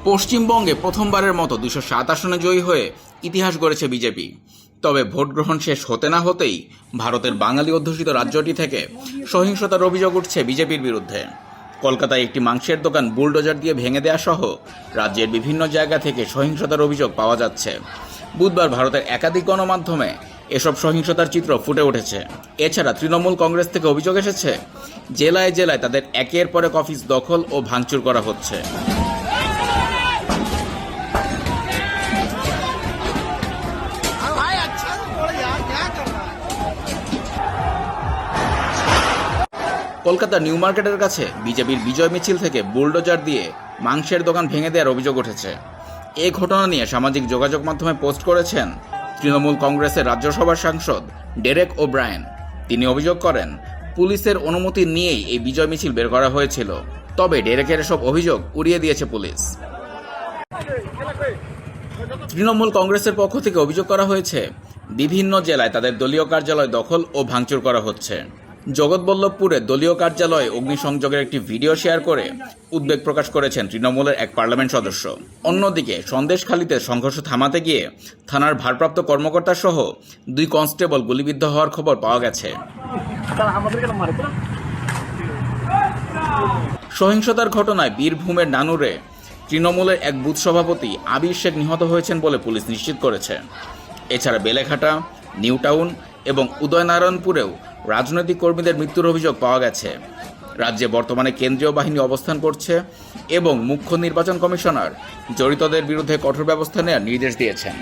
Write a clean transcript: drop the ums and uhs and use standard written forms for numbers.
পশ্চিমবঙ্গে প্রথমবারের মতো 207 আসনে জয়ী হয়ে ইতিহাস গড়েছে বিজেপি। তবে ভোট গ্রহণ শেষ হতে না হতেই ভারতের বাঙালি অধ্যুষিত রাজ্যটি থেকে সহিংসতার অভিযোগ উঠছে বিজেপির বিরুদ্ধে। কলকাতায় একটি মাংসের দোকান বুলডোজার দিয়ে ভেঙে দেওয়া সহ রাজ্যের বিভিন্ন জায়গা থেকে সহিংসতার অভিযোগ পাওয়া যাচ্ছে। বুধবার ভারতের একাধিক গণমাধ্যমে এসব সহিংসতার চিত্র ফুটে উঠেছে। এছাড়া তৃণমূল কংগ্রেস থেকে অভিযোগ এসেছে, জেলায় জেলায় তাদের একের পর এক অফিস দখল ও ভাঙচুর করা হচ্ছে। কলকাতার নিউ মার্কেটের কাছে বিজেপির বিজয় মিছিল থেকে বুলডোজার দিয়ে মাংসের দোকান ভেঙে দেওয়ার অভিযোগ উঠেছে। এই ঘটনা নিয়ে সামাজিক যোগাযোগ মাধ্যমে পোস্ট করেছেন তৃণমূল কংগ্রেসের রাজ্যসভার সাংসদ ডেরেক ওব্রায়েন। তিনি অভিযোগ করেন, পুলিশের অনুমতি নিয়েই এই বিজয় মিছিল বের করা হয়েছিল। তবে ডেরেকের এসব অভিযোগ উড়িয়ে দিয়েছে পুলিশ। তৃণমূল কংগ্রেসের পক্ষ থেকে অভিযোগ করা হয়েছে, বিভিন্ন জেলায় তাদের দলীয় কার্যালয় দখল ও ভাঙচুর করা হচ্ছে। জগৎবল্লভপুরে দলীয় কার্যালয়ে অগ্নিসংযোগের একটি ভিডিও শেয়ার করে উদ্বেগ প্রকাশ করেছেন তৃণমূলের এক পার্লামেন্ট সদস্য। অন্যদিকে সন্দেশখালীতে সংঘর্ষ থামাতে গিয়ে থানার ভারপ্রাপ্ত কর্মকর্তা সহ 2 কনস্টেবল গুলিবিদ্ধ হওয়ার খবর পাওয়া গেছে। সহিংসতার ঘটনায় বীরভূমের নানুরে তৃণমূলের এক বুথ সভাপতি আবির শেখ নিহত হয়েছেন বলে পুলিশ নিশ্চিত করেছে। এছাড়া বেলেঘাটা, নিউ টাউন এবং উদয়নারায়ণপুরেও রাজনৈতিক কর্মীদের মৃত্যুর অভিযোগ পাওয়া গেছে। রাজ্যে বর্তমানে কেন্দ্রীয় বাহিনী অবস্থান করছে এবং মুখ্য নির্বাচন কমিশনার জড়িতদের বিরুদ্ধে কঠোর ব্যবস্থা নেওয়ার নির্দেশ দিয়েছেন।